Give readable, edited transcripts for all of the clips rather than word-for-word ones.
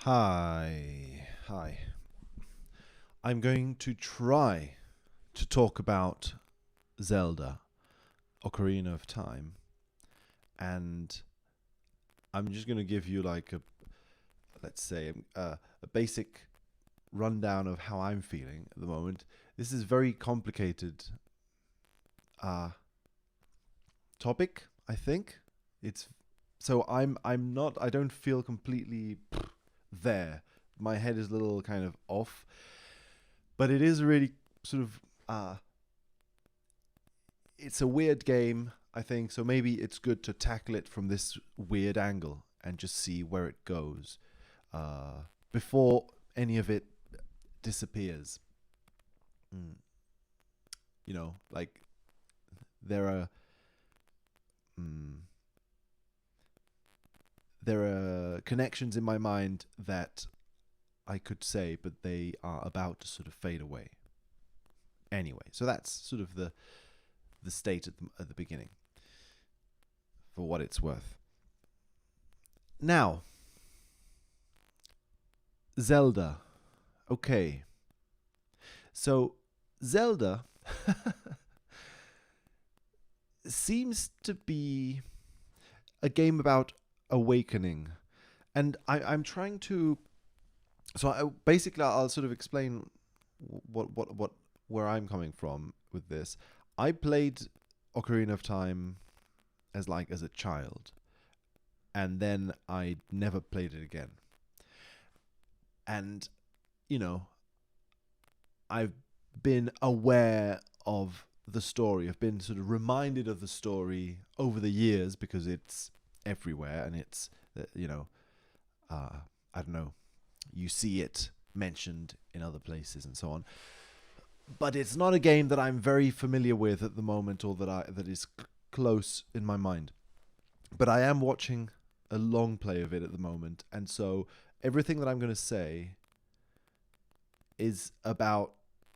Hi. I'm going to try to talk about Zelda, Ocarina of Time, and I'm just going to give you like let's say, a basic rundown of how I'm feeling at the moment. This is a very complicated topic, I think. It's so I'm not. I don't feel completely there. My head is a little kind of off, but it is really sort of it's a weird game, I think. So maybe it's good to tackle it from this weird angle and just see where it goes before any of it disappears. Mm. Like there are mm, there are connections in my mind that I could say, but they are about to sort of fade away. Anyway, so that's sort of the state at the beginning, for what it's worth. Now, Zelda. Okay. So, Zelda seems to be a game about awakening. And I'm trying to. Basically, I'll sort of explain what where I'm coming from with this. I played Ocarina of Time as a child, and then I never played it again. And you know, I've been aware of the story. I've been sort of reminded of the story over the years because it's everywhere, and it's I don't know, you see it mentioned in other places and so on. But it's not a game that I'm very familiar with at the moment, or that is close in my mind. But I am watching a long play of it at the moment, and so everything that I'm going to say is about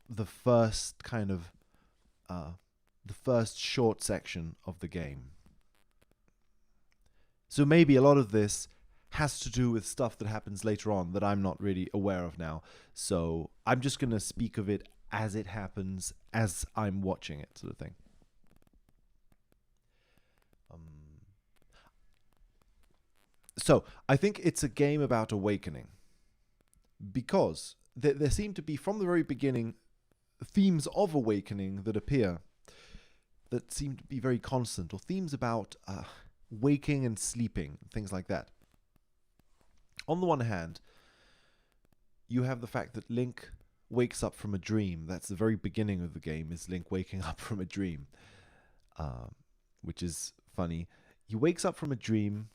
the first kind of the first short section of the game. So maybe a lot of this has to do with stuff that happens later on that I'm not really aware of now. So I'm just going to speak of it as it happens, as I'm watching it, sort of thing. So I think it's a game about awakening, because there seem to be, from the very beginning, themes of awakening that appear that seem to be very constant, or themes about waking and sleeping, things like that. On the one hand, you have the fact that Link wakes up from a dream. That's the very beginning of the game, is Link waking up from a dream, which is funny. He wakes up from a dream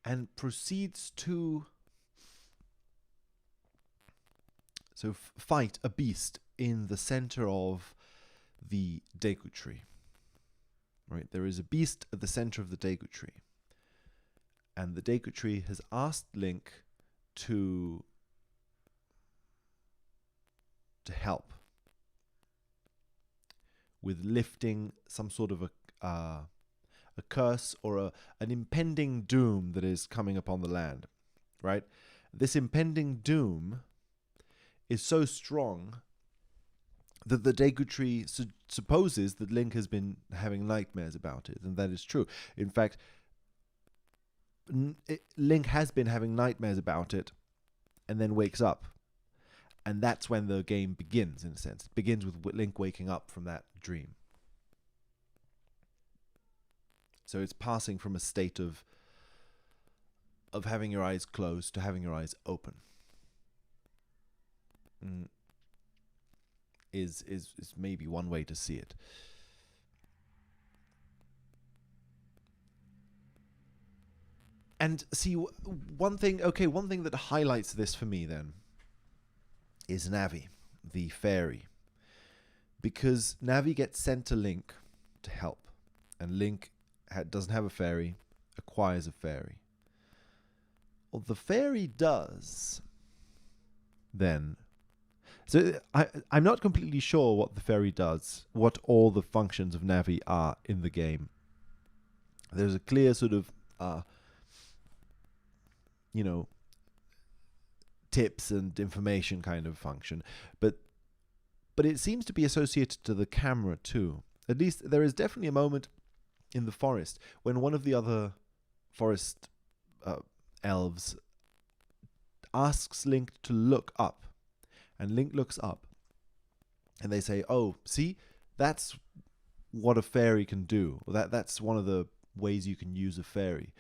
and proceeds to fight a beast in the center of the Deku tree. Right, there is a beast at the center of the Deku tree, and the Deku tree has asked Link to help with lifting some sort of a curse, or an impending doom that is coming upon the land. Right, this impending doom is so strong that the Deku tree supposes that Link has been having nightmares about it, and that is true. In fact, Link has been having nightmares about it, and then wakes up, and that's when the game begins. In a sense, it begins with Link waking up from that dream. So it's passing from a state of having your eyes closed to having your eyes open. Is maybe one way to see it. And see, one thing that highlights this for me then is Navi, the fairy. Because Navi gets sent to Link to help, and Link doesn't have a fairy, acquires a fairy. Well, the fairy does then. So I'm not completely sure what the fairy does, what all the functions of Navi are in the game. There's a clear sort of tips and information kind of function, but it seems to be associated to the camera too. At least there is definitely a moment in the forest when one of the other forest elves asks Link to look up, and Link looks up, and they say, "Oh, see, that's what a fairy can do. That's one of the ways you can use a fairy."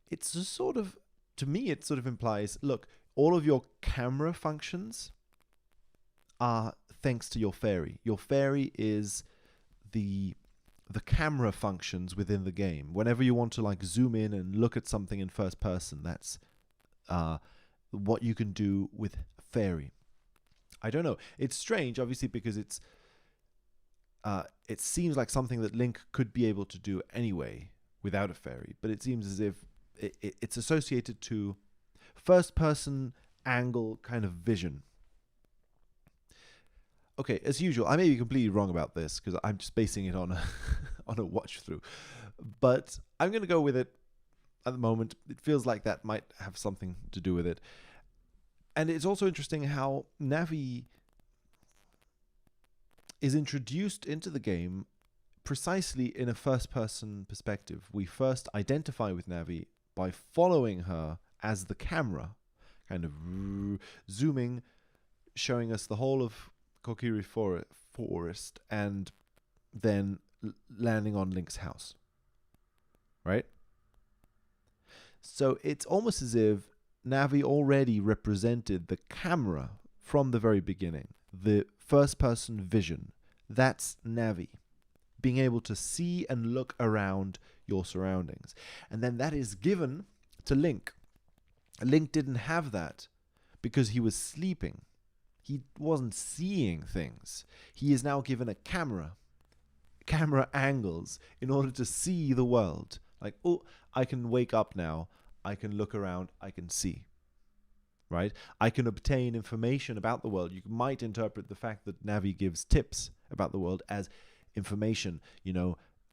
It's just sort of, to me, it sort of implies, look, all of your camera functions are thanks to your fairy. Your fairy is the camera functions within the game. Whenever you want to like zoom in and look at something in first person, that's what you can do with fairy. I don't know. It's strange, obviously, because it seems like something that Link could be able to do anyway without a fairy, but it seems as if it's associated to first-person angle kind of vision. Okay, as usual, I may be completely wrong about this because I'm just basing it on a watch-through, but I'm going to go with it at the moment. It feels like that might have something to do with it. And it's also interesting how Navi is introduced into the game precisely in a first-person perspective. We first identify with Navi by following her as the camera, kind of zooming, showing us the whole of Kokiri Forest, and then landing on Link's house. Right? So it's almost as if Navi already represented the camera from the very beginning, the first-person vision. That's Navi, being able to see and look around your surroundings. And then that is given to Link. Link didn't have that because he was sleeping. He wasn't seeing things. He is now given a camera angles in order to see the world. Like, oh, I can wake up now. I can look around. I can see. Right? I can obtain information about the world. You might interpret the fact that Navi gives tips about the world as information,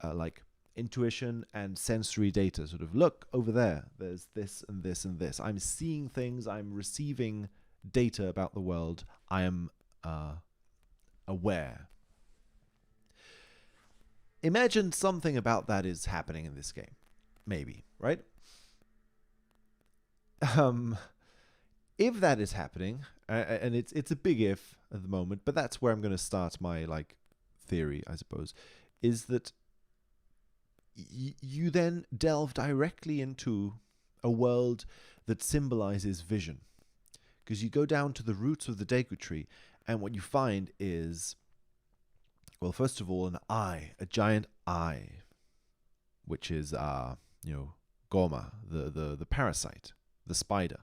like intuition and sensory data. Sort of, look over there. There's this and this and this. I'm seeing things. I'm receiving data about the world. I am aware. Imagine something about that is happening in this game. Maybe, right? If that is happening, and it's a big if at the moment, but that's where I'm going to start my theory, I suppose, is that you then delve directly into a world that symbolizes vision, because you go down to the roots of the Deku Tree, and what you find is, well, first of all, an eye, a giant eye, which is Goma, the parasite, the spider,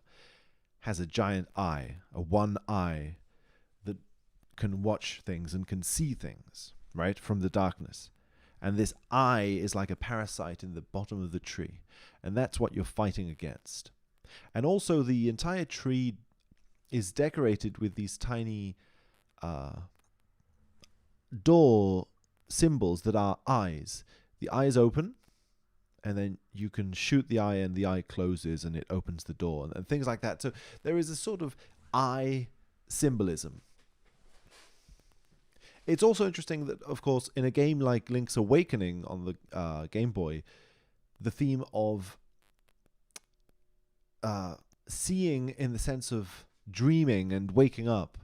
has a giant eye, a one eye that can watch things and can see things, right, from the darkness. And this eye is like a parasite in the bottom of the tree. And that's what you're fighting against. And also the entire tree is decorated with these tiny door symbols that are eyes. The eye is open, and then you can shoot the eye and the eye closes and it opens the door and things like that. So there is a sort of eye symbolism. It's also interesting that, of course, in a game like Link's Awakening on the Game Boy, the theme of seeing in the sense of dreaming and waking up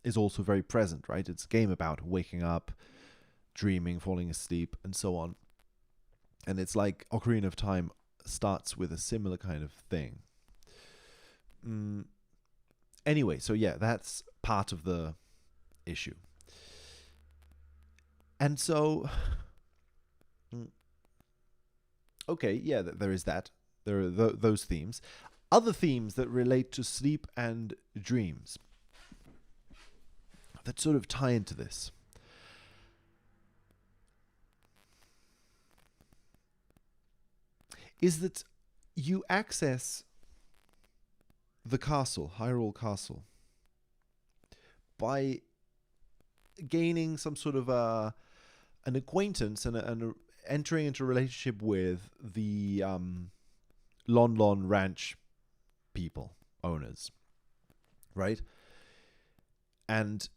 is also very present, right? It's a game about waking up, dreaming, falling asleep, and so on. And it's like Ocarina of Time starts with a similar kind of thing. Anyway, so yeah, that's part of the issue. And so, okay, yeah, there is that. There are those themes. Other themes that relate to sleep and dreams that sort of tie into this. Is that you access the castle, Hyrule Castle, by gaining some sort of an acquaintance and entering into a relationship with the Lon Lon Ranch people, owners. right? And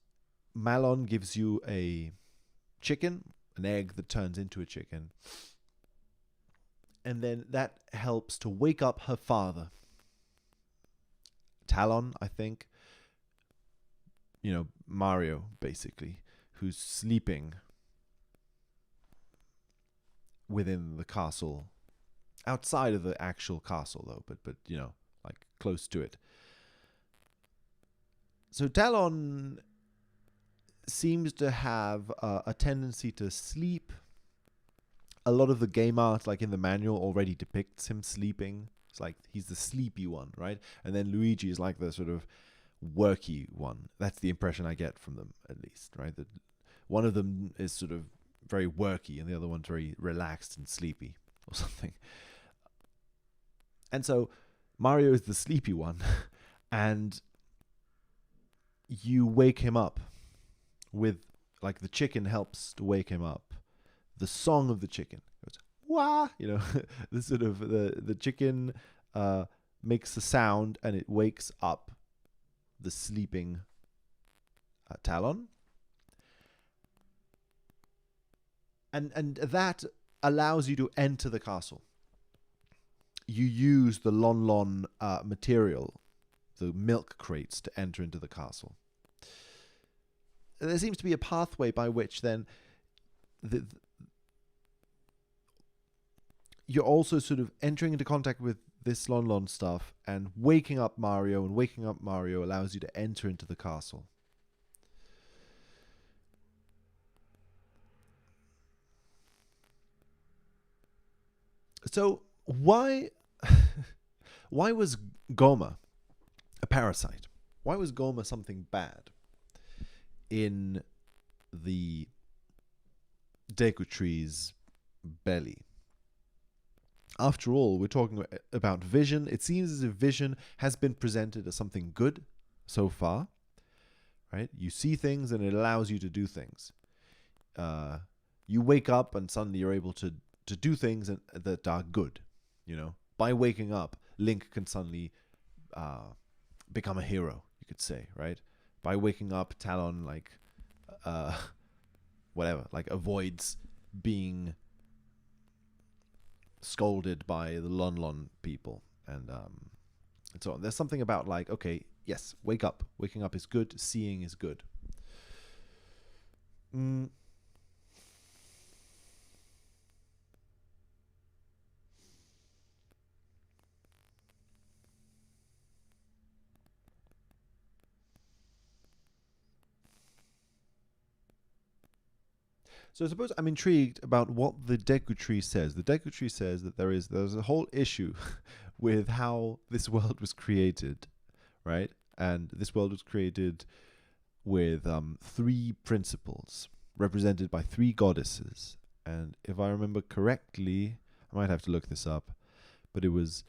Malon gives you a chicken, an egg that turns into a chicken. And then that helps to wake up her father. Talon, I think. Mario, basically, who's sleeping within the castle. Outside of the actual castle, though, but like close to it. So Talon seems to have a tendency to sleep. A lot of the game art, like in the manual, already depicts him sleeping. It's like he's the sleepy one, right? And then Luigi is like the sort of worky one. That's the impression I get from them, at least, right? That one of them is sort of very worky and the other one's very relaxed and sleepy or something. And so Mario is the sleepy one, and you wake him up with, like, the chicken helps to wake him up. The song of the chicken goes, wah, the sort of the chicken makes a sound and it wakes up the sleeping Talon. And that allows you to enter the castle. You use the Lon material, the milk crates, to enter into the castle. There seems to be a pathway by which then you're also sort of entering into contact with this Lon stuff and waking up Mario, and waking up Mario allows you to enter into the castle. So why was Goma a parasite? Why was Goma something bad in the Deku Tree's belly? After all, we're talking about vision. It seems as if vision has been presented as something good so far, right? You see things and it allows you to do things. You wake up and suddenly you're able to do things that are good, By waking up, Link can suddenly become a hero, you could say, right? By waking up, Talon, avoids being scolded by the Lon people, and so on. There's something about okay, yes, wake up. Waking up is good. Seeing is good. So I suppose I'm intrigued about what the Deku Tree says. The Deku Tree says that there's a whole issue with how this world was created, right? And this world was created with 3 principles represented by 3 goddesses. And if I remember correctly, I might have to look this up, but it was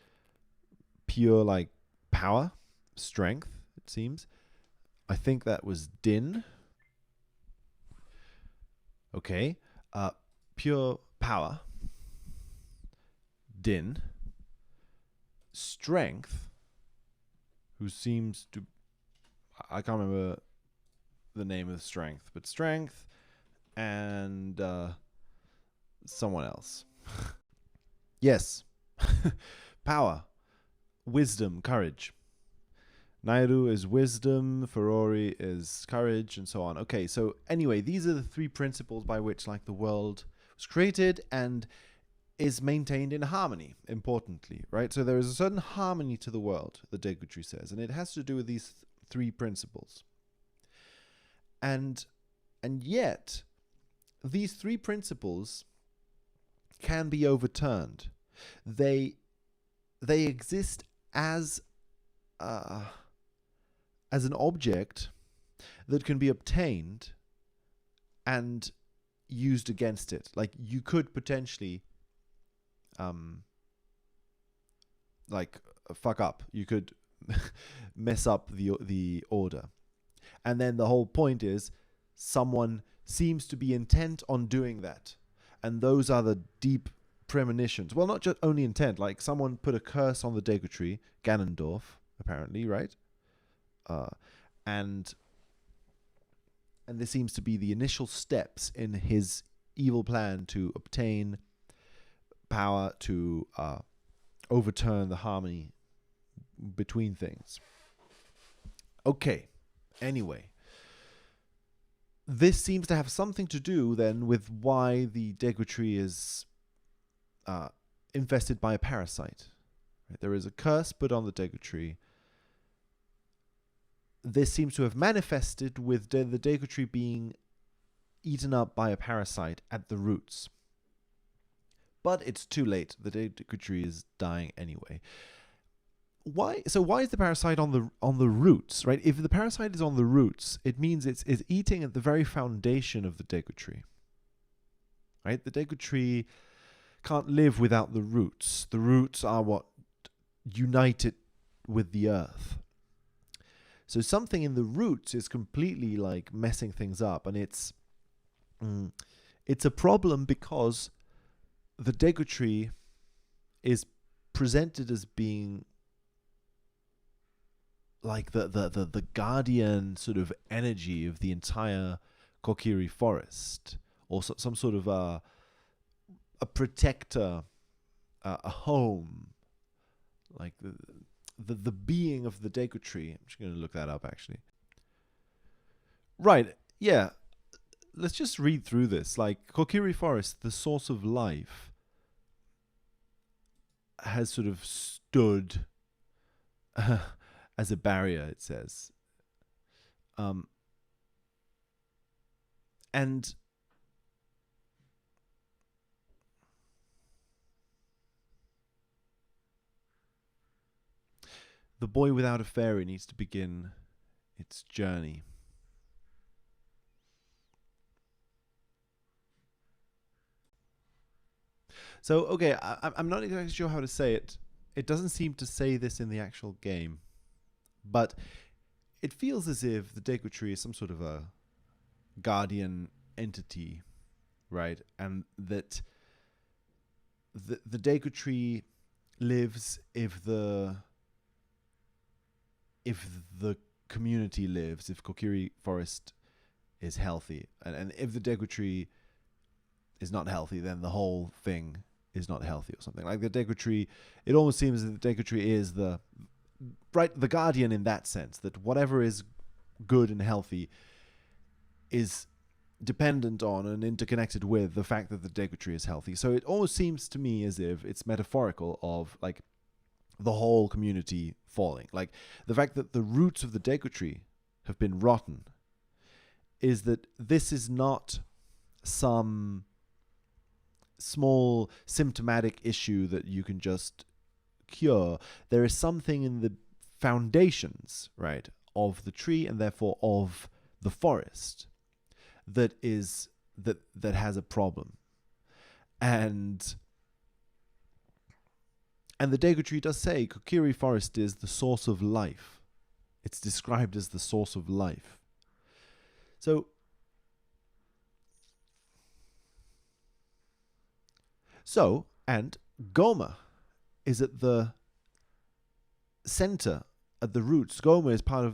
pure power, strength, it seems. I think that was Din. Okay, pure power, Din, strength, who seems to, I can't remember the name of strength, but strength, and someone else. Yes, power, wisdom, courage. Nairu is wisdom, Ferori is courage, and so on. Okay, so anyway, these are the 3 principles by which the world was created and is maintained in harmony, importantly, right? So there is a certain harmony to the world, the Deku Tree says, and it has to do with these 3 principles. And yet, these 3 principles can be overturned. They exist as an object that can be obtained and used against it. You could potentially fuck up. You could mess up the order. And then the whole point is someone seems to be intent on doing that. And those are the deep premonitions. Well, not just only intent. Someone put a curse on the Deku Tree, Ganondorf, apparently, right? and this seems to be the initial steps in his evil plan to obtain power to overturn the harmony between things. Okay, anyway. This seems to have something to do then with why the Deku Tree is infested by a parasite. Right? There is a curse put on the Deku Tree. This seems to have manifested with the Deku Tree being eaten up by a parasite at the roots. But it's too late. The Deku Tree is dying anyway. Why? So why is the parasite on the roots? Right? If the parasite is on the roots, it means it's eating at the very foundation of the Deku Tree. Right? The Deku Tree can't live without the roots. The roots are what unite it with the earth. So something in the roots is completely like messing things up, and it's a problem because the Deku Tree is presented as being like the guardian sort of energy of the entire Kokiri forest, or some sort of a protector, a home, like the being of the Deku Tree. I'm just going to look that up actually. Right, yeah. Let's just read through this. Like, Kokiri Forest, the source of life, has sort of stood as a barrier, it says. And the boy without a fairy needs to begin its journey. So, okay, I'm not exactly sure how to say it. It doesn't seem to say this in the actual game. But it feels as if the Deku Tree is some sort of a guardian entity, right? And that the Deku Tree lives if the community lives, if Kokiri Forest is healthy. And if the Deku Tree is not healthy, then the whole thing is not healthy or something. Like the Deku Tree, it almost seems that the Deku Tree is the guardian in that sense, that whatever is good and healthy is dependent on and interconnected with the fact that the Deku Tree is healthy. So it almost seems to me as if it's metaphorical of like the whole community falling. Like the fact that the roots of the Deku Tree have been rotten is that this is not some small symptomatic issue that you can just cure. There is something in the foundations, right, of the tree and therefore of the forest that has a problem. And the Deku Tree does say Kokiri Forest is the source of life. It's described as the source of life. So, and Goma is at the center, at the roots. Goma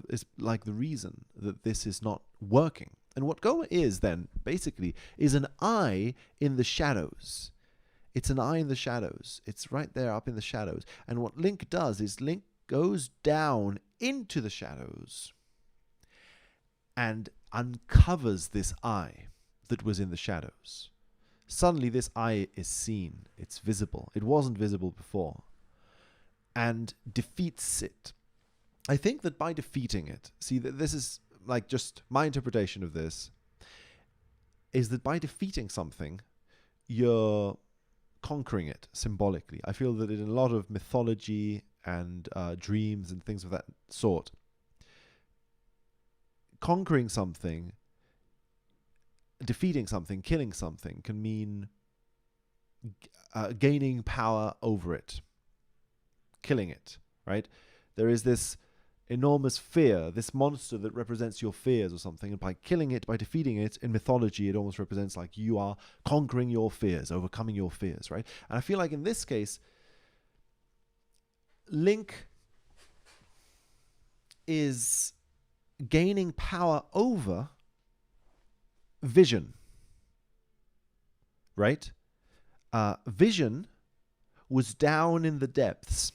is like the reason that this is not working. And what Goma is then, basically, is an eye in the shadows. It's an eye in the shadows. It's right there up in the shadows. And what Link does is Link goes down into the shadows and uncovers this eye that was in the shadows. Suddenly this eye is seen. It's visible. It wasn't visible before. And defeats it. I think that by defeating it, see, this is like just my interpretation of this, is that by defeating something, you're conquering it symbolically. I feel that in a lot of mythology and dreams and things of that sort, conquering something, defeating something, killing something can mean gaining power over it, killing it, right? There is this enormous fear, this monster that represents your fears or something, and by killing it, by defeating it, in mythology, it almost represents like you are conquering your fears, overcoming your fears, right? And I feel like in this case, Link is gaining power over Vision, right? Vision was down in the depths,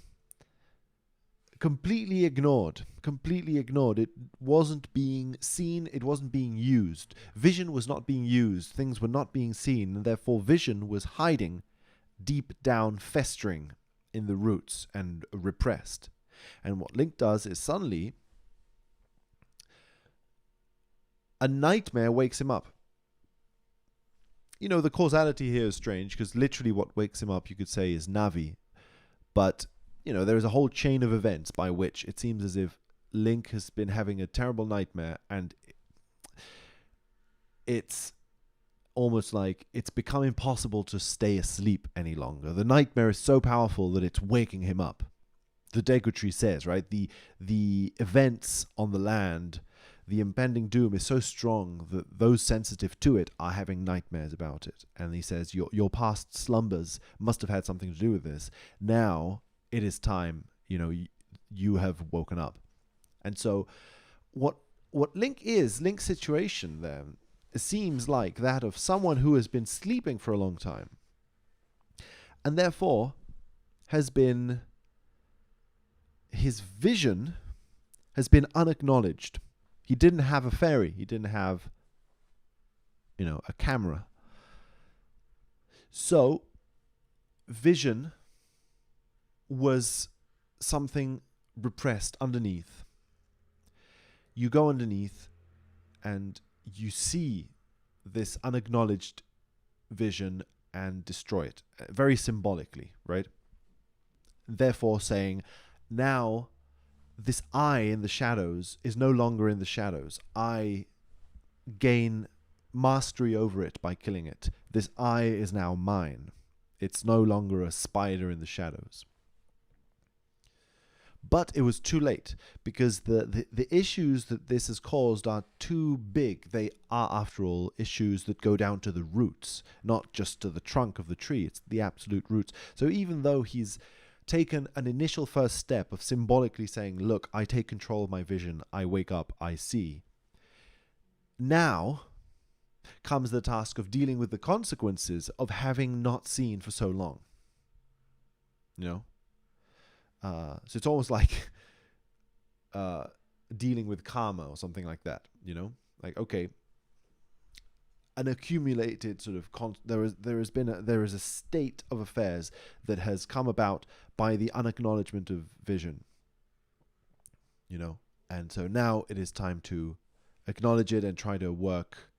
completely ignored. It wasn't being seen, it wasn't being used. Vision was not being used, things were not being seen, and therefore Vision was hiding deep down, festering in the roots and repressed. And what Link does is suddenly a nightmare wakes him up. You know, the causality here is strange because literally what wakes him up, you could say, is Navi. But, you know, there is a whole chain of events by which it seems as if Link has been having a terrible nightmare, and it's almost like it's become impossible to stay asleep any longer. The nightmare is so powerful that it's waking him up. The Deku Tree says, right, the events on the land, the impending doom is so strong that those sensitive to it are having nightmares about it. And he says, your past slumbers must have had something to do with this. Now it is time, you know, you have woken up. And so what Link's situation then seems like that of someone who has been sleeping for a long time and therefore has been, his vision has been unacknowledged. He didn't have a fairy. He didn't have, you know, a camera. So vision was something repressed underneath. You go underneath and you see this unacknowledged vision and destroy it, very symbolically, right? Therefore saying, now this eye in the shadows is no longer in the shadows. I gain mastery over it by killing it. This eye is now mine. It's no longer a spider in the shadows. But it was too late, because the issues that this has caused are too big. They are, after all, issues that go down to the roots, not just to the trunk of the tree. It's the absolute roots. So even though he's taken an initial first step of symbolically saying, look, I take control of my vision, I wake up, I see, now comes the task of dealing with the consequences of having not seen for so long. You know? So it's almost like dealing with karma or something like that, you know? Like, okay, an accumulated sort of there is a state of affairs that has come about by the unacknowledgement of vision, you know? And so now it is time to acknowledge it and try to work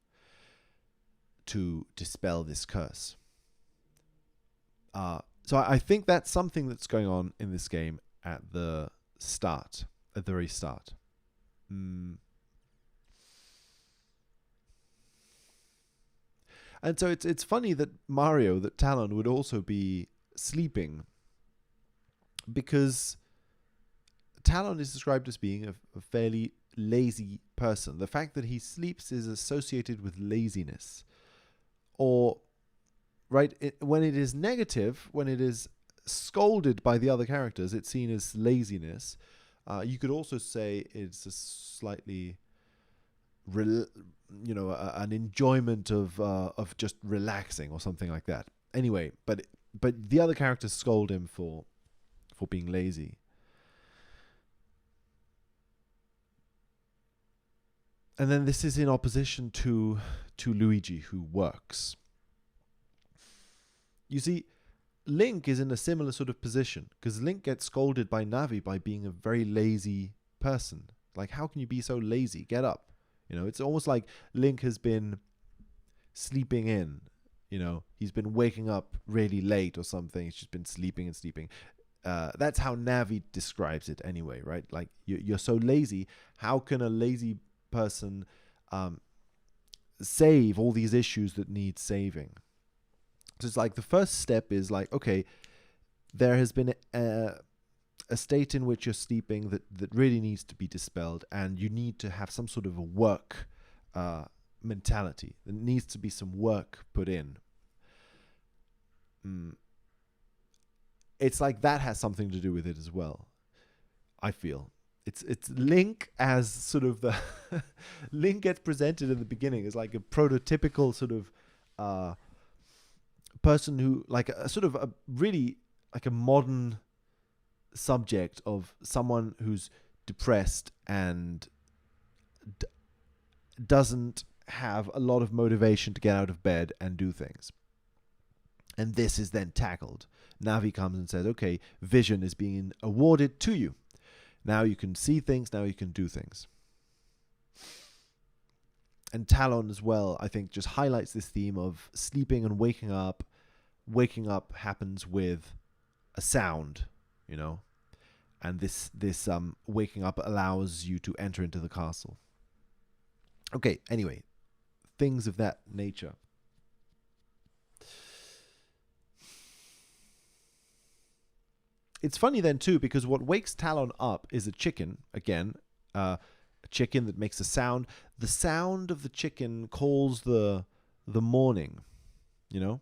to dispel this curse. So I think that's something that's going on in this game at the very start. And so it's funny that Talon would also be sleeping, because Talon is described as being a fairly lazy person. The fact that he sleeps is associated with laziness. Or, right, when it is negative, when it is scolded by the other characters, it's seen as laziness. You could also say it's a slightly, an enjoyment of just relaxing or something like that. Anyway, but the other characters scold him for being lazy. And then this is in opposition to Luigi, who works. You see, Link is in a similar sort of position, because Link gets scolded by Navi by being a very lazy person. Like, how can you be so lazy? Get up. You know, it's almost like Link has been sleeping in. You know, he's been waking up really late or something. He's just been sleeping and sleeping. That's how Navi describes it anyway, right? Like, you're so lazy. How can a lazy person save all these issues that need saving? So it's like the first step is like, okay, there has been a state in which you're sleeping that really needs to be dispelled, and you need to have some sort of a work mentality. There needs to be some work put in. It's like that has something to do with it as well, I feel. it's Link as sort of the Link gets presented in the beginning as like a prototypical sort of person who like a sort of a really like a modern subject of someone who's depressed and doesn't have a lot of motivation to get out of bed and do things. And this is then tackled. Navi comes and says, okay, vision is being awarded to you. Now you can see things, now you can do things. And Talon as well, I think, just highlights this theme of sleeping and waking up. Waking up happens with a sound, you know, and this waking up allows you to enter into the castle. Okay, anyway, things of that nature. It's funny then too, because what wakes Talon up is a chicken, again, a chicken that makes a sound. The sound of the chicken calls the morning, you know?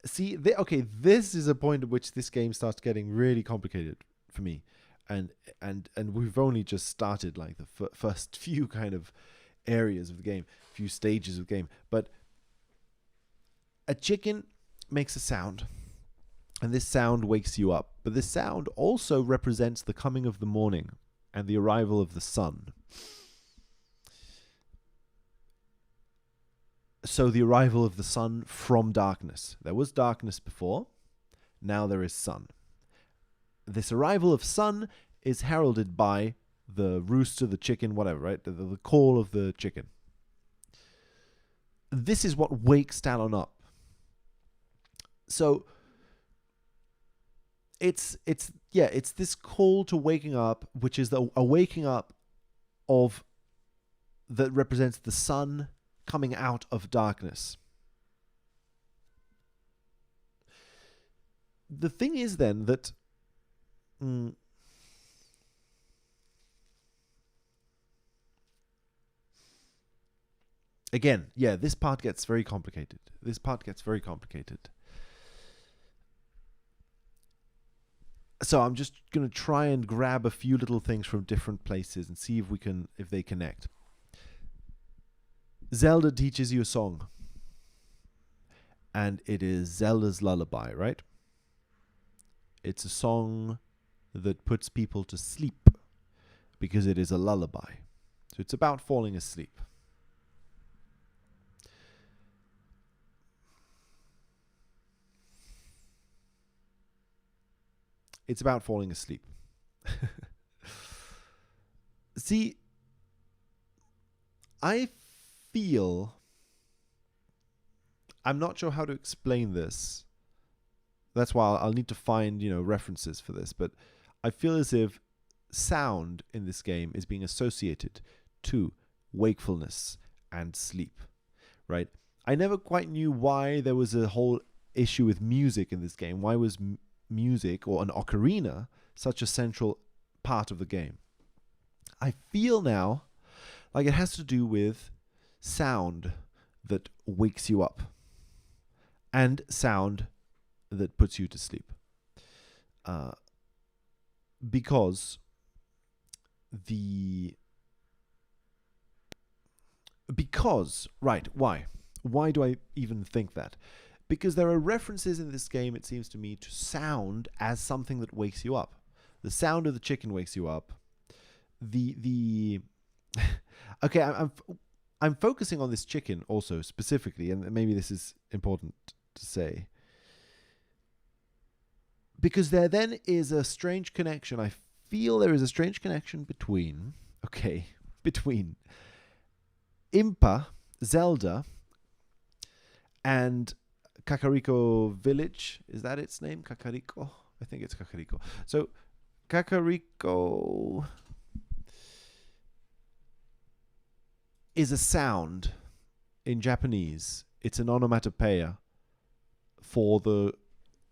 See, okay, this is a point at which this game starts getting really complicated for me. And we've only just started like the first few kind of areas of the game, few stages of the game. But a chicken makes a sound, and this sound wakes you up. But this sound also represents the coming of the morning and the arrival of the sun. So the arrival of the sun from darkness. There was darkness before, now there is sun. This arrival of sun is heralded by the rooster, the chicken, whatever, right? The call of the chicken. This is what wakes Talon up. So it's this call to waking up, which is a waking up of that represents the sun coming out of darkness. The thing is then that again, this part gets very complicated. So I'm just going to try and grab a few little things from different places and see if they connect. Zelda teaches you a song, and it is Zelda's Lullaby, right? It's a song that puts people to sleep because it is a lullaby. So it's about falling asleep. It's about falling asleep. See, I feel, I'm not sure how to explain this. That's why I'll need to find, references for this. But I feel as if sound in this game is being associated to wakefulness and sleep, right? I never quite knew why there was a whole issue with music in this game. Why was music or an ocarina such a central part of the game? I feel now like it has to do with sound that wakes you up and sound that puts you to sleep. Because why do I even think that? Because there are references in this game, it seems to me, to sound as something that wakes you up. The sound of the chicken wakes you up. Okay, I'm focusing on this chicken also specifically, and maybe this is important to say, because there then is a strange connection. I feel there is a strange connection between Impa, Zelda, and Kakariko Village. Is that its name? Kakariko? I think it's Kakariko. So, Kakariko is a sound in Japanese. It's an onomatopoeia for the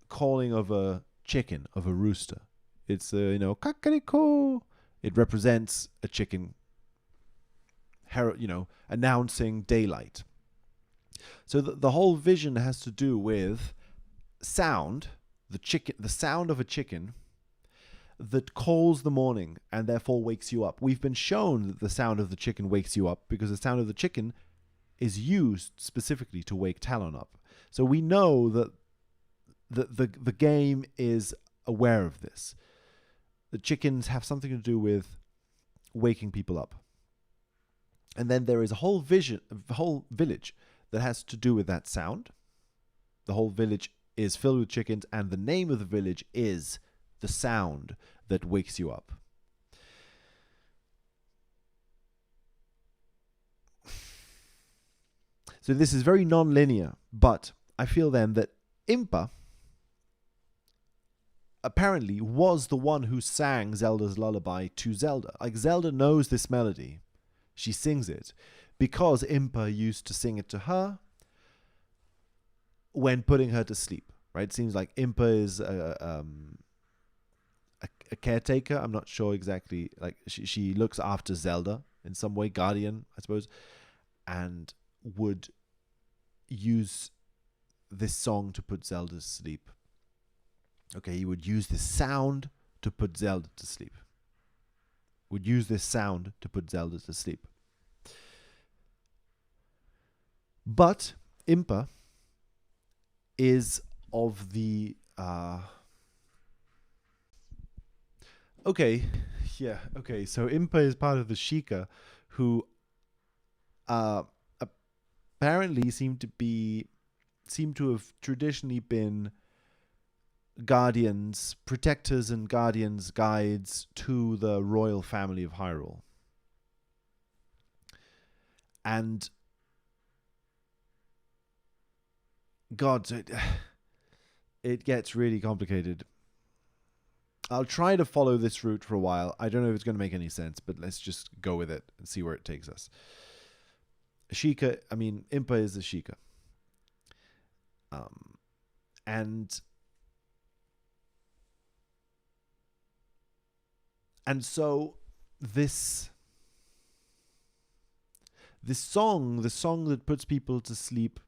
calling of a chicken, of a rooster. It's Kakariko. It represents a chicken, announcing daylight. So the whole vision has to do with sound, the sound of a chicken, that calls the morning and therefore wakes you up. We've been shown that the sound of the chicken wakes you up because the sound of the chicken is used specifically to wake Talon up. So we know that the game is aware of this. The chickens have something to do with waking people up. And then there is a whole village that has to do with that sound. The whole village is filled with chickens, and the name of the village is the sound that wakes you up. So this is very non-linear, but I feel then that Impa apparently was the one who sang Zelda's lullaby to Zelda. Like, Zelda knows this melody. She sings it because Impa used to sing it to her when putting her to sleep, right? It seems like Impa is a caretaker. I'm not sure exactly. Like, she looks after Zelda in some way, guardian, I suppose, and would use this song to put Zelda to sleep. Okay, he would use this sound to put Zelda to sleep. Would use this sound to put Zelda to sleep. But Impa is of the okay, so Impa is part of the Sheikah, who apparently seem to have traditionally been guardians, protectors and guardians, guides to the royal family of Hyrule. And God, it gets really complicated. I'll try to follow this route for a while. I don't know if it's going to make any sense, but let's just go with it and see where it takes us. Impa is a Sheikah. And so this song, the song that puts people to sleep,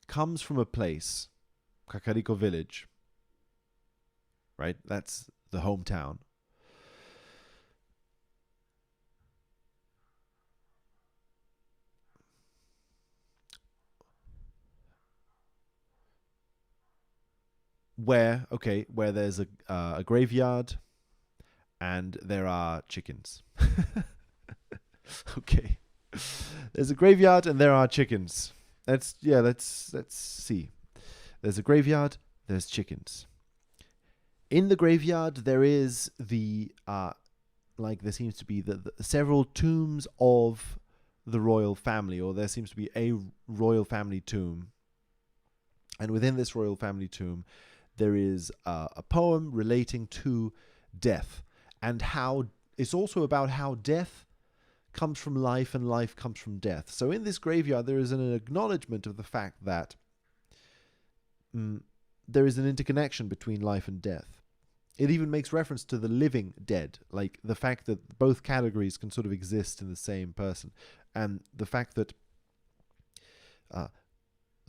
comes from a place, Kakariko Village, right? That's the hometown. Where there's a graveyard and there are chickens. Okay. There's a graveyard and there are chickens. Let's see. There's a graveyard, there's chickens. In the graveyard there is there seems to be the several tombs of the royal family, or there seems to be a royal family tomb. And within this royal family tomb there is a poem relating to death, and how it's also about how death comes from life and life comes from death. So in this graveyard there is an acknowledgement of the fact that there is an interconnection between life and death. It even makes reference to the living dead, like the fact that both categories can sort of exist in the same person, and the fact that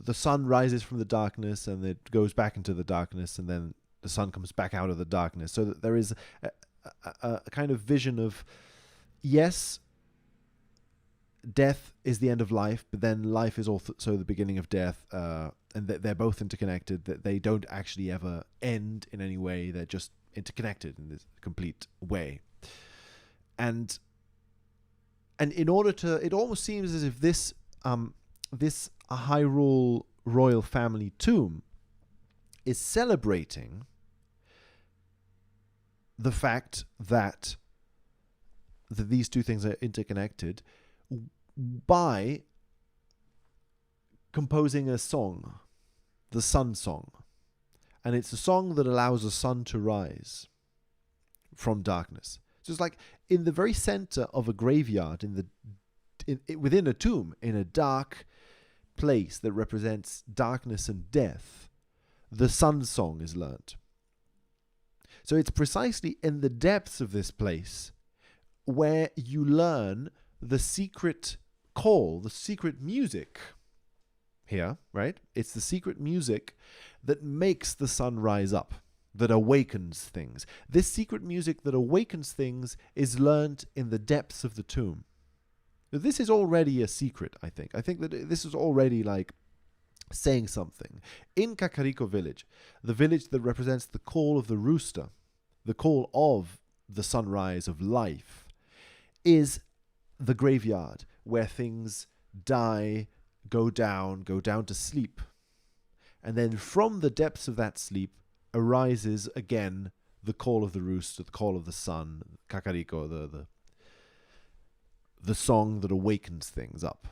the sun rises from the darkness and it goes back into the darkness, and then the sun comes back out of the darkness. So that there is a kind of vision of, yes, death is the end of life, but then life is also the beginning of death, and that they're both interconnected, that they don't actually ever end in any way. They're just interconnected in this complete way. And in order to, it almost seems as if this Hyrule royal family tomb is celebrating the fact that these two things are interconnected by composing a song, the Sun Song. And it's a song that allows the sun to rise from darkness. So it's like in the very center of a graveyard, within a tomb, in a dark place that represents darkness and death, the Sun Song is learnt. So it's precisely in the depths of this place where you learn the secret call, the secret music here, right? It's the secret music that makes the sun rise up. that awakens things. This secret music that awakens things is learnt in the depths of the tomb. This is already a secret, I think. I think that this is already like saying something. In Kakariko village, the village that represents the call of the rooster, the call of the sunrise of life, is the graveyard where things die, go down to sleep. And then from the depths of that sleep arises again the call of the rooster, the call of the sun, Kakariko, the song that awakens things up.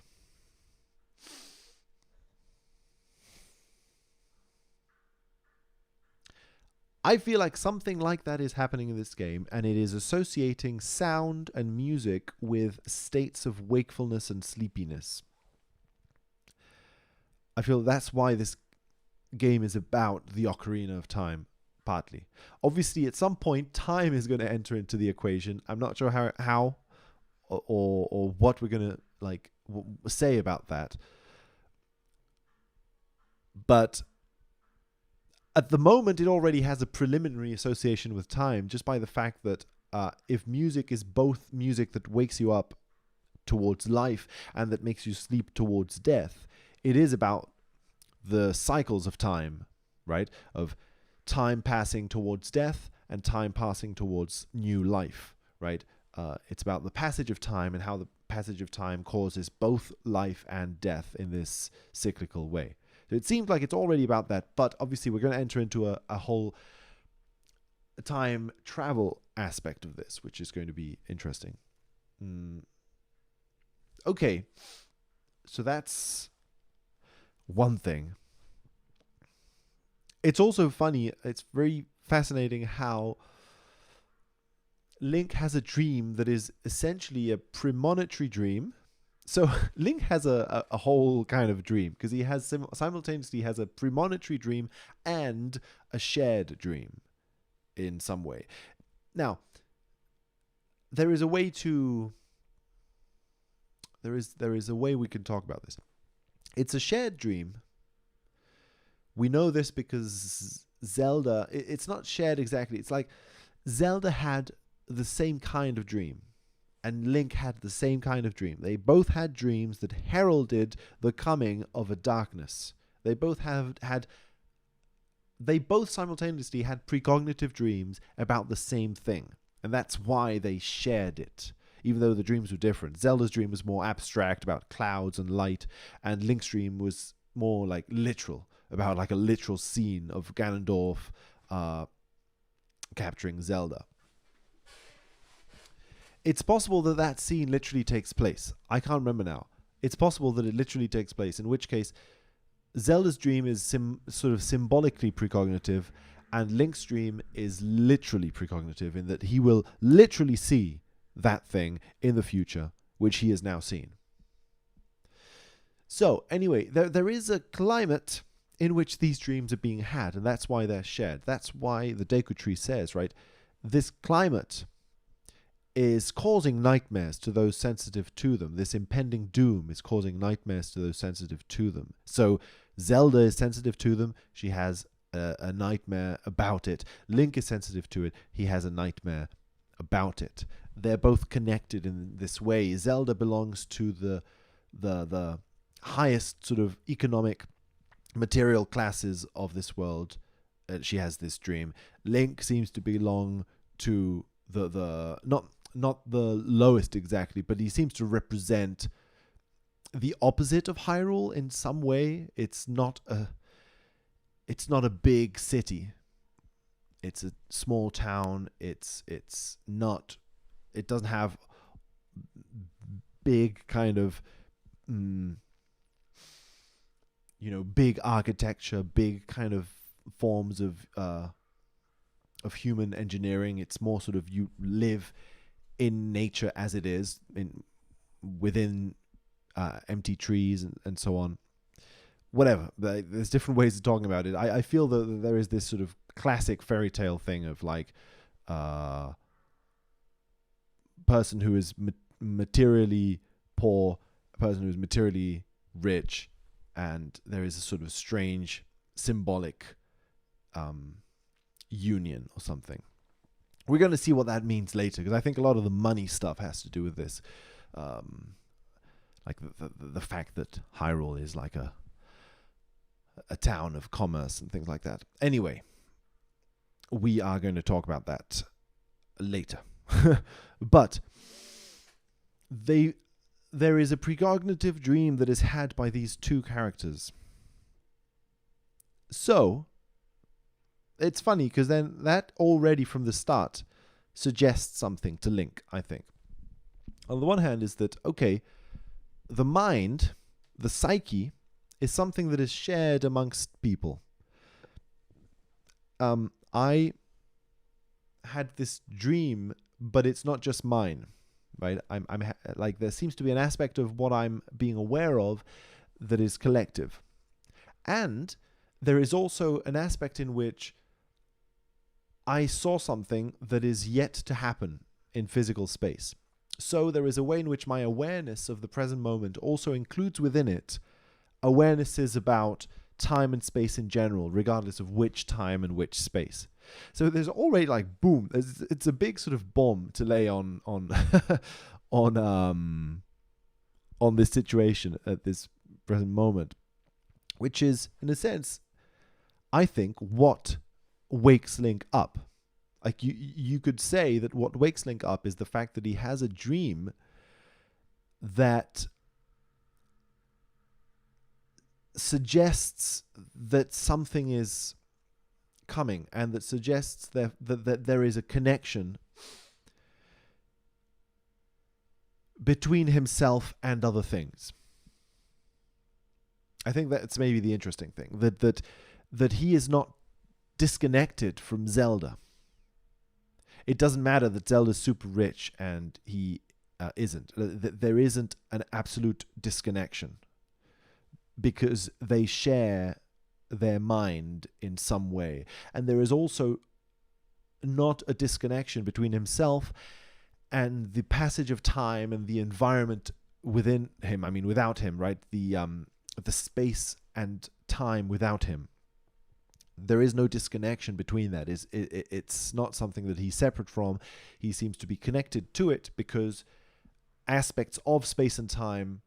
I feel like something like that is happening in this game, and it is associating sound and music with states of wakefulness and sleepiness. I feel that's why this game is about the Ocarina of Time, partly. Obviously, at some point, time is going to enter into the equation. I'm not sure how or what we're going to say about that. But at the moment, it already has a preliminary association with time, just by the fact that if music is both music that wakes you up towards life and that makes you sleep towards death, it is about the cycles of time, right? Of time passing towards death and time passing towards new life, right? It's about the passage of time and how the passage of time causes both life and death in this cyclical way. So it seems like it's already about that, but obviously we're going to enter into a whole time travel aspect of this, which is going to be interesting. Okay, so that's one thing. It's also funny, it's very fascinating how Link has a dream that is essentially a premonitory dream. So Link has a whole kind of dream, because he has simultaneously has a premonitory dream and a shared dream in some way. Now, there is a way we can talk about this. It's a shared dream. We know this because Zelda, it's not shared exactly. It's like Zelda had the same kind of dream, and Link had the same kind of dream. They both had dreams that heralded the coming of a darkness. They both simultaneously had precognitive dreams about the same thing, and that's why they shared it, even though the dreams were different. Zelda's dream was more abstract, about clouds and light, and Link's dream was more like literal, about like a literal scene of Ganondorf capturing Zelda. It's possible that that scene literally takes place. I can't remember now. It's possible that it literally takes place, in which case Zelda's dream is sort of symbolically precognitive, and Link's dream is literally precognitive, in that he will literally see that thing in the future, which he has now seen. So, anyway, there is a climate in which these dreams are being had, and that's why they're shared. That's why the Deku Tree says, right, this climate is causing nightmares to those sensitive to them. This impending doom is causing nightmares to those sensitive to them. So Zelda is sensitive to them. She has a nightmare about it. Link is sensitive to it. He has a nightmare about it. They're both connected in this way. Zelda belongs to the highest sort of economic material classes of this world. She has this dream. Link seems to belong to the not the lowest exactly, but he seems to represent the opposite of Hyrule in some way. It's not a big city. It's a small town. It doesn't have big kind of big architecture, big kind of forms of human engineering. It's more sort of you live in nature as it is, within empty trees and so on. Whatever. There's different ways of talking about it. I feel that there is this sort of classic fairy tale thing of like person who is materially poor, a person who is materially rich, and there is a sort of strange symbolic union or something. We're going to see what that means later, because I think a lot of the money stuff has to do with this. Like the fact that Hyrule is like a town of commerce and things like that. Anyway, we are going to talk about that later. But there is a precognitive dream that is had by these two characters. So it's funny, because then that already from the start suggests something to Link, I think. On the one hand is that, okay, the mind, the psyche, is something that is shared amongst people. I had this dream, but it's not just mine, right? I'm like, there seems to be an aspect of what I'm being aware of that is collective. And there is also an aspect in which I saw something that is yet to happen in physical space. So there is a way in which my awareness of the present moment also includes within it awarenesses about time and space in general, regardless of which time and which space. So there's already like, boom, it's a big sort of bomb to lay on on this situation at this present moment, which is, in a sense, I think, what wakes Link up. Like, you could say that what wakes Link up is the fact that he has a dream that suggests that something is coming, and that suggests that there is a connection between himself and other things. I think that's maybe the interesting thing, that he is not disconnected from Zelda. It doesn't matter that Zelda's super rich and he isn't. There isn't an absolute disconnection, because they share their mind in some way. And there is also not a disconnection between himself and the passage of time and the environment within him. I mean, without him, right? The space and time without him. There is no disconnection between that. It's not something that he's separate from. He seems to be connected to it, because aspects of space and time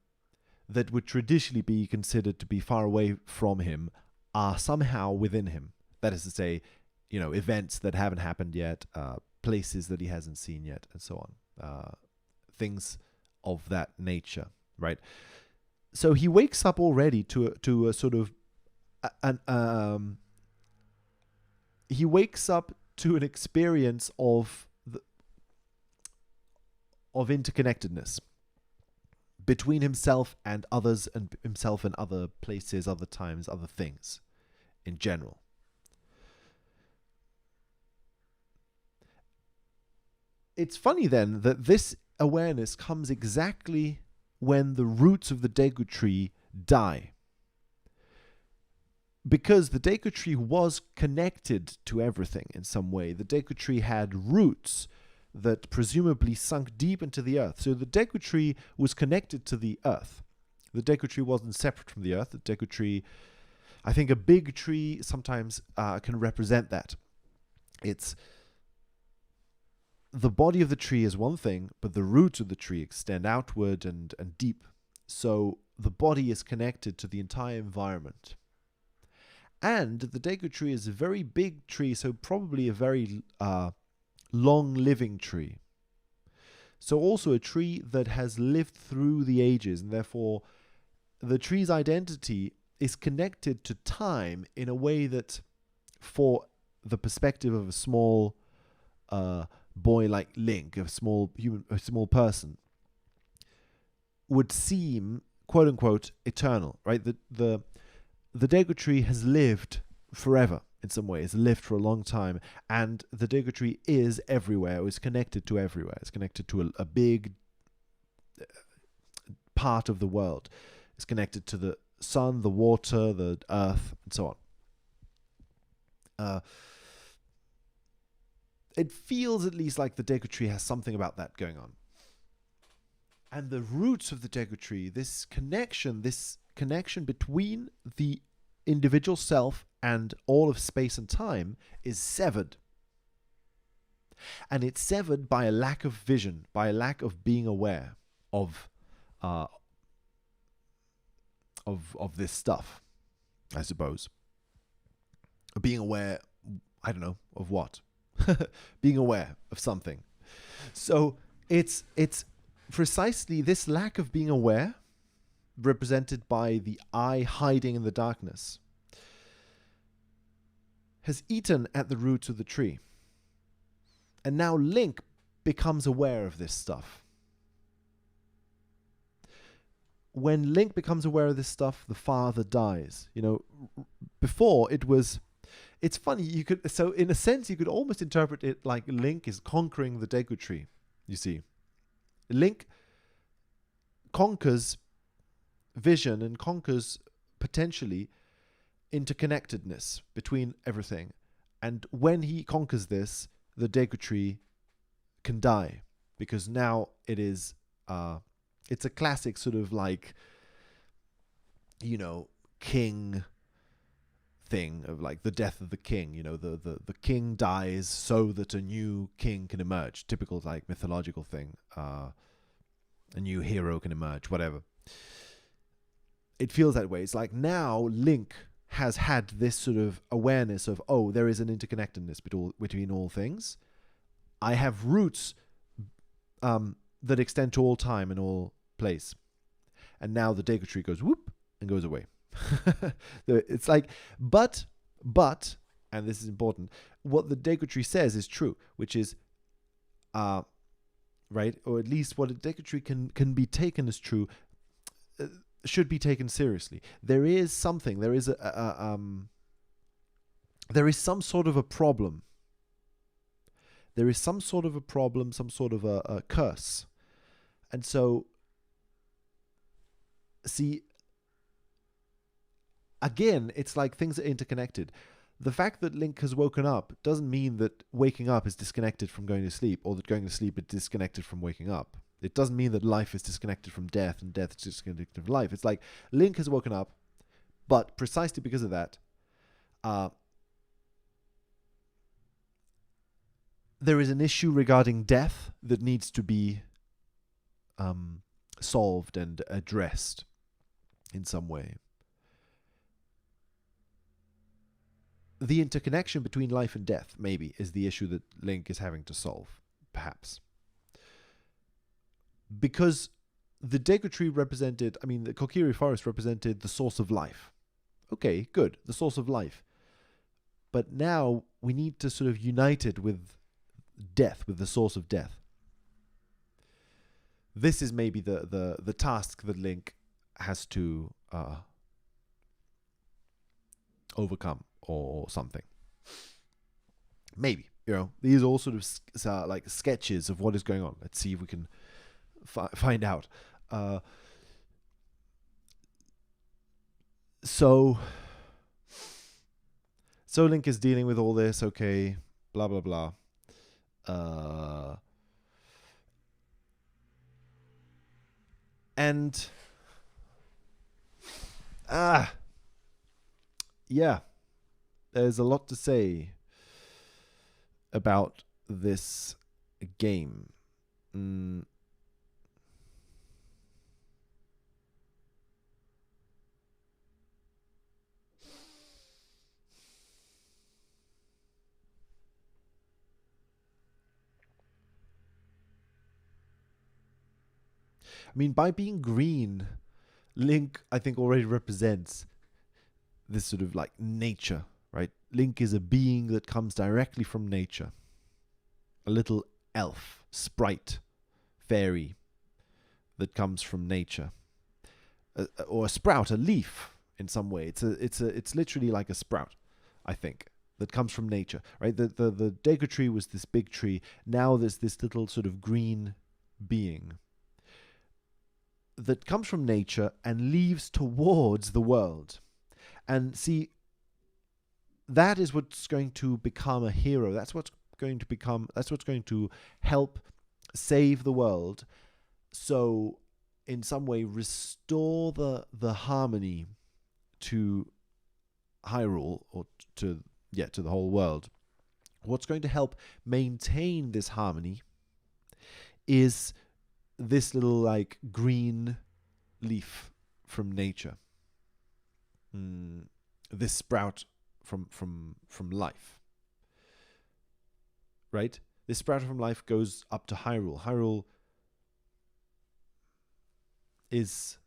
that would traditionally be considered to be far away from him are somehow within him. That is to say, events that haven't happened yet, places that he hasn't seen yet, and so on. Things of that nature, right? So he wakes up already to a sort of he wakes up to an experience of interconnectedness between himself and others, and himself and other places, other times, other things in general. It's funny then that this awareness comes exactly when the roots of the Deku Tree die. Because the Deku Tree was connected to everything in some way. The Deku Tree had roots that presumably sunk deep into the earth. So the Deku Tree was connected to the earth. The Deku Tree wasn't separate from the earth. The Deku Tree, I think a big tree sometimes can represent that. It's the body of the tree is one thing, but the roots of the tree extend outward and deep. So the body is connected to the entire environment. And the Deku Tree is a very big tree, so probably a very long-living tree. So also a tree that has lived through the ages, and therefore the tree's identity is connected to time in a way that, for the perspective of a small boy like Link, a small person, would seem, quote unquote, eternal, right? The Deku Tree has lived forever in some ways, lived for a long time, and the Deku Tree is everywhere. It was connected to everywhere. It's connected to a big part of the world. It's connected to the sun, the water, the earth, and so on. It feels at least like the Deku Tree has something about that going on. And the roots of the Deku Tree, this connection between the individual self and all of space and time is severed. And it's severed by a lack of vision, by a lack of being aware of uh, of this stuff, I suppose. Being aware, I don't know, of what? Being aware of something. So it's precisely this lack of being aware, represented by the eye hiding in the darkness, has eaten at the roots of the tree. And now Link becomes aware of this stuff. When Link becomes aware of this stuff, the father dies. You know, before it was... It's funny, so in a sense, you could almost interpret it like Link is conquering the Deku Tree, you see. Link conquers vision and conquers, potentially, interconnectedness between everything. And when he conquers this, the Deku Tree can die, because now it is... it's a classic sort of like, you know, king thing of like the death of the king. You know, the king dies so that a new king can emerge. Typical like mythological thing. A new hero can emerge, whatever. It feels that way. It's like now Link has had this sort of awareness of, oh, there is an interconnectedness between all things. I have roots that extend to all time and all place. And now the Deku Tree goes whoop and goes away. It's like, but, and this is important, what the Deku Tree says is true, which is, right, or at least what a Deku Tree can be taken as true, should be taken seriously. There is something, there is there is some sort of a problem. There is some sort of a problem, some sort of a curse. And so, see, again, it's like things are interconnected. The fact that Link has woken up doesn't mean that waking up is disconnected from going to sleep, or that going to sleep is disconnected from waking up. It doesn't mean that life is disconnected from death and death is disconnected from life. It's like Link has woken up, but precisely because of that, there is an issue regarding death that needs to be solved and addressed in some way. The interconnection between life and death, maybe, is the issue that Link is having to solve, perhaps. Because the Deku Tree represented, I mean, the Kokiri Forest represented the source of life. Okay, good, the source of life. But now we need to sort of unite it with death, with the source of death. This is maybe the task that Link has to overcome or something. Maybe, you know, these are all sort of like sketches of what is going on. Let's see if we can find out. So Link is dealing with all this, okay, blah, blah, blah. And yeah, there's a lot to say about this game. I mean, by being green, Link, I think, already represents this sort of like nature, right? Link is a being that comes directly from nature. A little elf, sprite, fairy that comes from nature. Or a sprout, a leaf in some way. It's literally like a sprout, I think, that comes from nature, right? The Deku Tree was this big tree. Now there's this little sort of green being that comes from nature and leaves towards the world. And see, that is what's going to become a hero. That's what's going to help save the world. So, in some way, restore the harmony to Hyrule, or to the whole world. What's going to help maintain this harmony is this little like green leaf from nature. This sprout from life. Right? This sprout from life goes up to Hyrule. Hyrule is,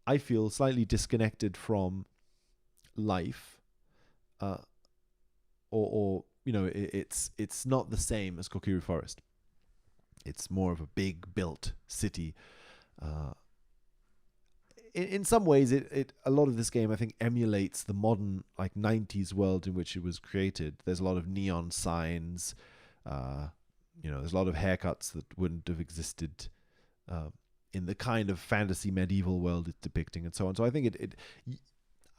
I feel, slightly disconnected from life, or it's not the same as Kokiri Forest. It's more of a big built city. In some ways, it a lot of this game, I think, emulates the modern like 90s world in which it was created. There's a lot of neon signs. There's a lot of haircuts that wouldn't have existed in the kind of fantasy medieval world it's depicting, and so on. So I think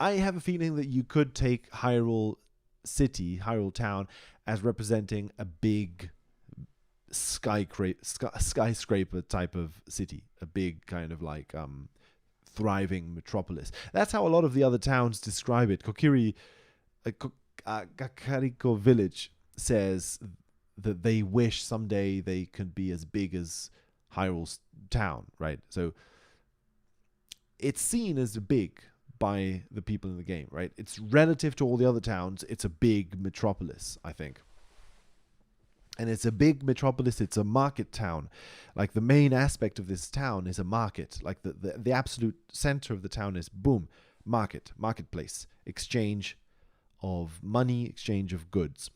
I have a feeling that you could take Hyrule City, Hyrule Town, as representing a big skyscraper type of city, a big kind of like thriving metropolis. That's how a lot of the other towns describe it. Kakariko Village says that they wish someday they could be as big as Hyrule's town, right? So it's seen as big by the people in the game, right? It's relative to all the other towns. It's a big metropolis, I think. And it's a big metropolis. It's a market town. Like the main aspect of this town is a market. Like the absolute center of the town is boom, marketplace, exchange of money, exchange of goods.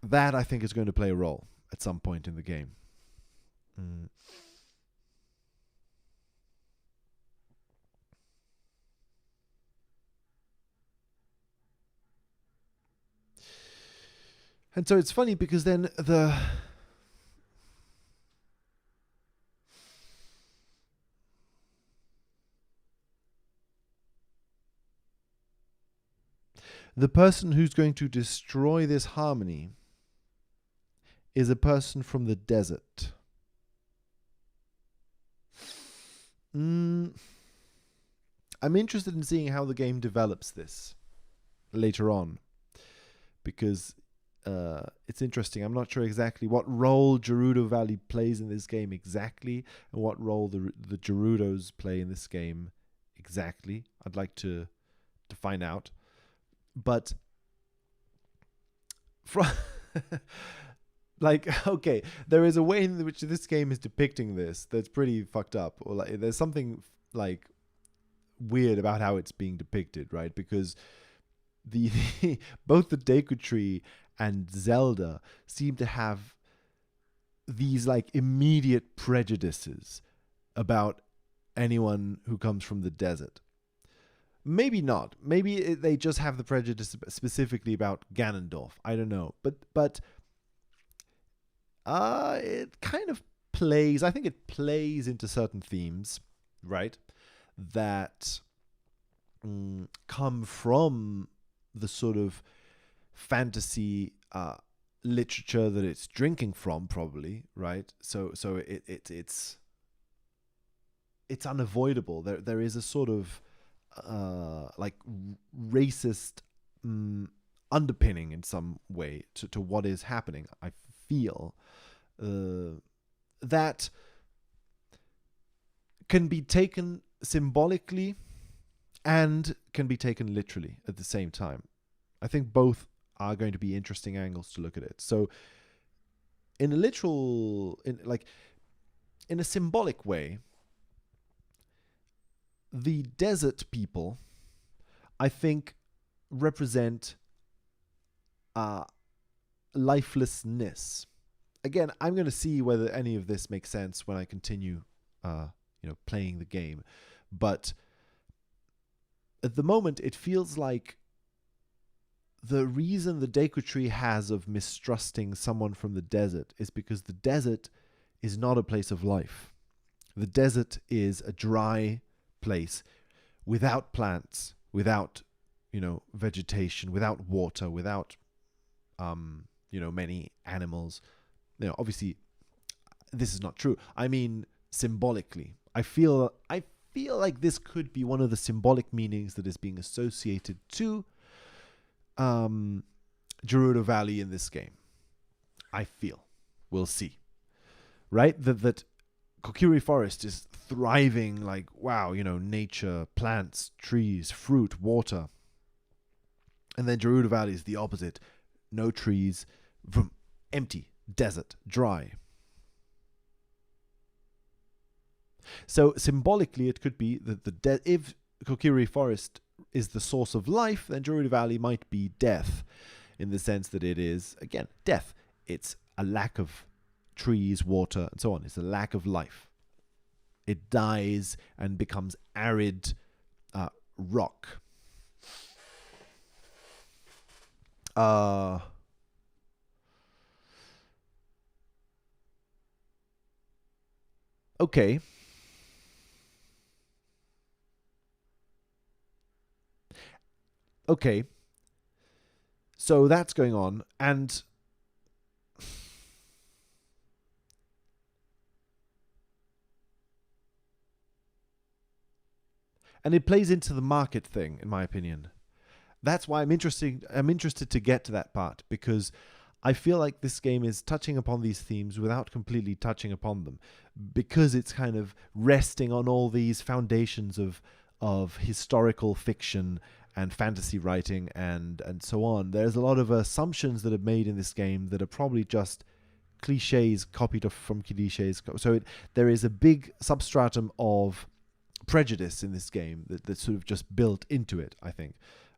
That I think is going to play a role at some point in the game. And so it's funny because then the person who's going to destroy this harmony is a person from the desert. I'm interested in seeing how the game develops this later on, because it's interesting. I'm not sure exactly what role Gerudo Valley plays in this game exactly, and what role the Gerudos play in this game exactly. I'd like to find out. But from like, okay, there is a way in which this game is depicting this that's pretty fucked up, or like there's something like weird about how it's being depicted, right? Because the both the Deku Tree and Zelda seem to have these like immediate prejudices about anyone who comes from the desert. Maybe not. Maybe they just have the prejudice specifically about Ganondorf. I don't know. But it kind of plays, I think it plays into certain themes, right? That come from the sort of fantasy literature that it's drinking from, probably, right? So it's unavoidable. There is a sort of like racist underpinning in some way to what is happening. I feel that can be taken symbolically and can be taken literally at the same time. I think both are going to be interesting angles to look at it. So in a literal, in a symbolic way, the desert people, I think, represent lifelessness. Again, I'm going to see whether any of this makes sense when I continue, playing the game. But at the moment, it feels like the reason the Deku Tree has of mistrusting someone from the desert is because the desert is not a place of life. The desert is a dry place without plants, without, vegetation, without water, without, many animals. Obviously, this is not true. I mean, symbolically, I feel feel like this could be one of the symbolic meanings that is being associated to Gerudo Valley in this game. I feel. We'll see. Right? That Kokiri Forest is thriving, like, wow, nature, plants, trees, fruit, water. And then Gerudo Valley is the opposite. No trees, empty, desert, dry. So symbolically, it could be that if Kokiri Forest is the source of life, then Gerudo Valley might be death, in the sense that it is, again, death. It's a lack of trees, water, and so on. It's a lack of life. It dies and becomes arid rock. Okay. Okay. So that's going on, and it plays into the market thing, in my opinion. That's why I'm interested to get to that part, because I feel like this game is touching upon these themes without completely touching upon them, because it's kind of resting on all these foundations of historical fiction and fantasy writing and so on. There's a lot of assumptions that are made in this game that are probably just cliches copied from cliches. So there is a big substratum of prejudice in this game that's sort of just built into it, I think.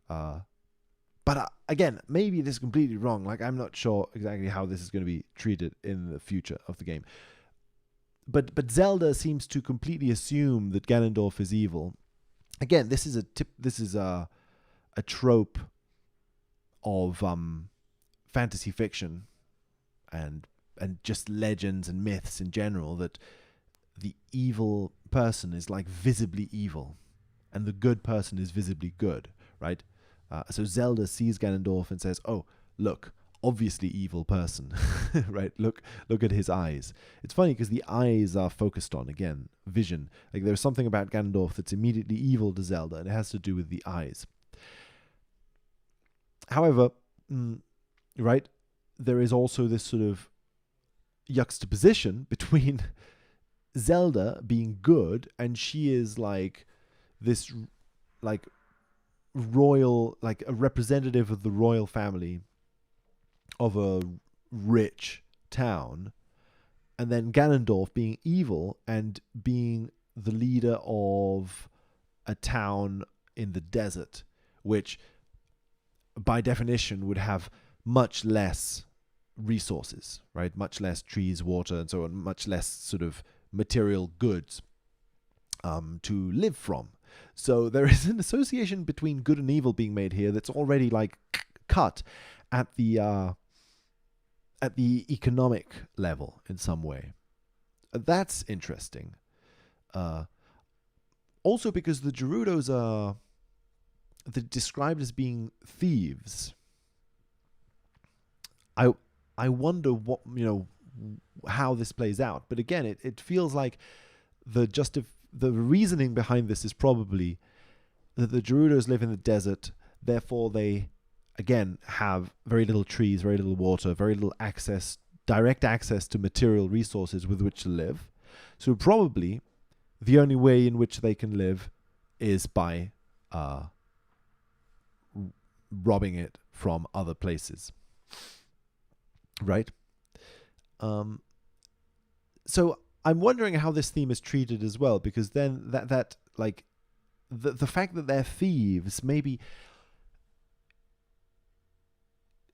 But again, maybe this is completely wrong. Like, I'm not sure exactly how this is going to be treated in the future of the game. But Zelda seems to completely assume that Ganondorf is evil. Again, this is a trope of fantasy fiction and just legends and myths in general, that the evil person is like visibly evil and the good person is visibly good, right? So Zelda sees Ganondorf and says, oh, look, obviously evil person, right? Look at his eyes. It's funny because the eyes are focused on, again, vision. Like, there's something about Ganondorf that's immediately evil to Zelda, and it has to do with the eyes. However, right, there is also this sort of juxtaposition between Zelda being good, and she is like this, like, royal, like a representative of the royal family of a rich town, and then Ganondorf being evil and being the leader of a town in the desert, which by definition would have much less resources, right? Much less trees, water, and so on, much less sort of material goods to live from. So there is an association between good and evil being made here that's already like cut at the economic level in some way. That's interesting. Also because the Gerudos are described as being thieves. I wonder what, how this plays out. But again, it feels like the reasoning behind this is probably that the Gerudos live in the desert, therefore they, again, have very little trees, very little water, very little direct access to material resources with which to live. So probably the only way in which they can live is by robbing it from other places. Right? So I'm wondering how this theme is treated as well, because then that like the fact that they're thieves maybe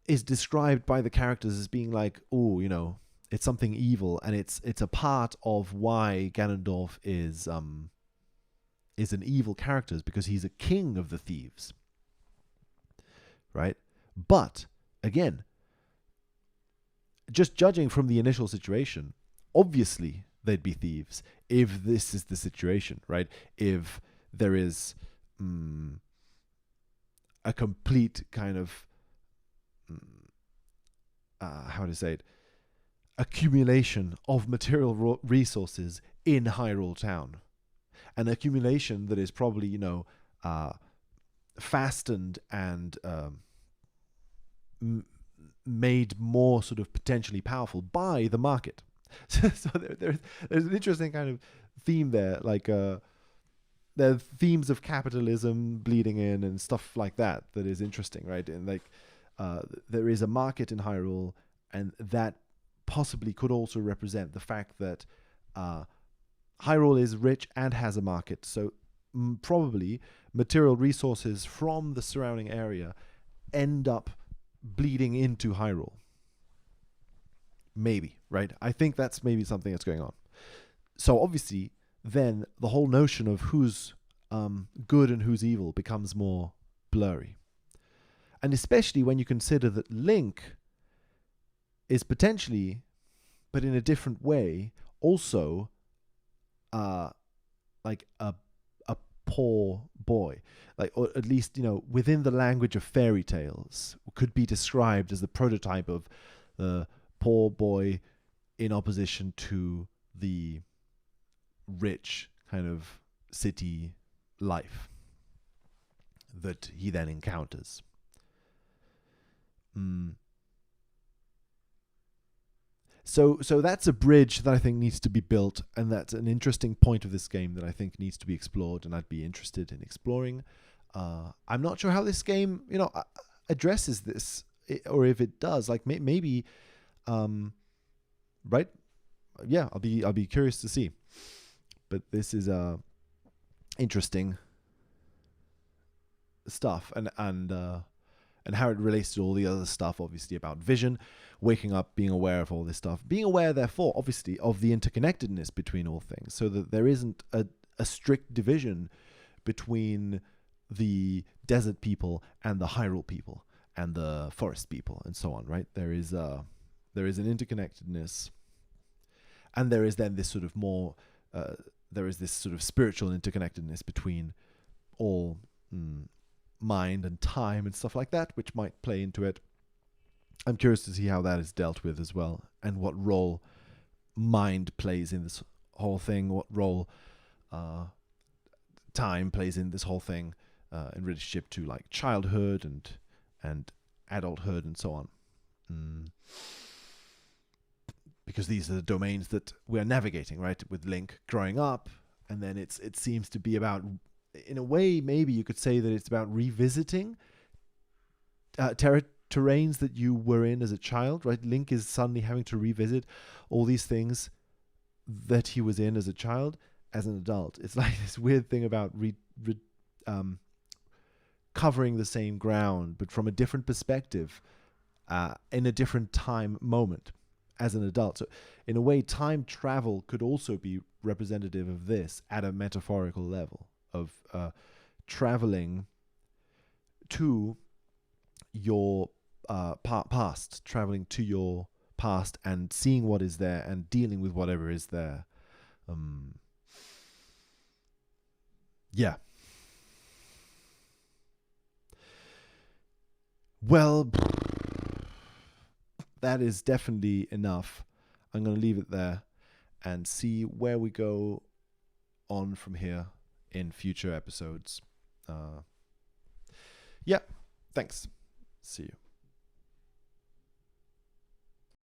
is described by the characters as being like, oh, it's something evil, and it's a part of why Ganondorf is an evil character, because he's a king of the thieves, right? But again, just judging from the initial situation, obviously they'd be thieves if this is the situation, right? If there is a complete kind of how to say it, accumulation of material resources in Hyrule Town. an accumulation that is probably, fastened and made more sort of potentially powerful by the market. So there's an interesting kind of theme there, like there are themes of capitalism bleeding in and stuff like that is interesting, right? And like there is a market in Hyrule, and that possibly could also represent the fact that Hyrule is rich and has a market. So probably material resources from the surrounding area end up bleeding into Hyrule. Maybe, right? I think that's maybe something that's going on. So obviously, then the whole notion of who's good and who's evil becomes more blurry. And especially when you consider that Link is potentially, but in a different way, also like a poor boy, like, or at least, within the language of fairy tales, could be described as the prototype of the poor boy in opposition to the rich kind of city life that he then encounters. So that's a bridge that I think needs to be built, and that's an interesting point of this game that I think needs to be explored, and I'd be interested in exploring. I'm not sure how this game, addresses this, or if it does. Like maybe, right? Yeah, I'll be curious to see. But this is interesting stuff, and how it relates to all the other stuff, obviously, about vision, waking up, being aware of all this stuff, being aware, therefore, obviously, of the interconnectedness between all things, so that there isn't a strict division between the desert people and the Hyrule people and the forest people and so on, right? There is an interconnectedness, and there is then this sort of more, there is this sort of spiritual interconnectedness between all mind and time and stuff like that, which might play into it. I'm curious to see how that is dealt with as well, and what role mind plays in this whole thing, what role time plays in this whole thing, in relationship to like childhood and adulthood and so on. Because these are the domains that we're navigating, right? With Link growing up, and then it seems to be about, in a way, maybe you could say that it's about revisiting terrains that you were in as a child, right? Link is suddenly having to revisit all these things that he was in as a child, as an adult. It's like this weird thing about covering the same ground, but from a different perspective, in a different time moment as an adult. So in a way, time travel could also be representative of this at a metaphorical level, of traveling to your past, traveling to your past and seeing what is there and dealing with whatever is there. Yeah. Well, that is definitely enough. I'm going to leave it there and see where we go on from here in future episodes. Yeah, thanks. See you.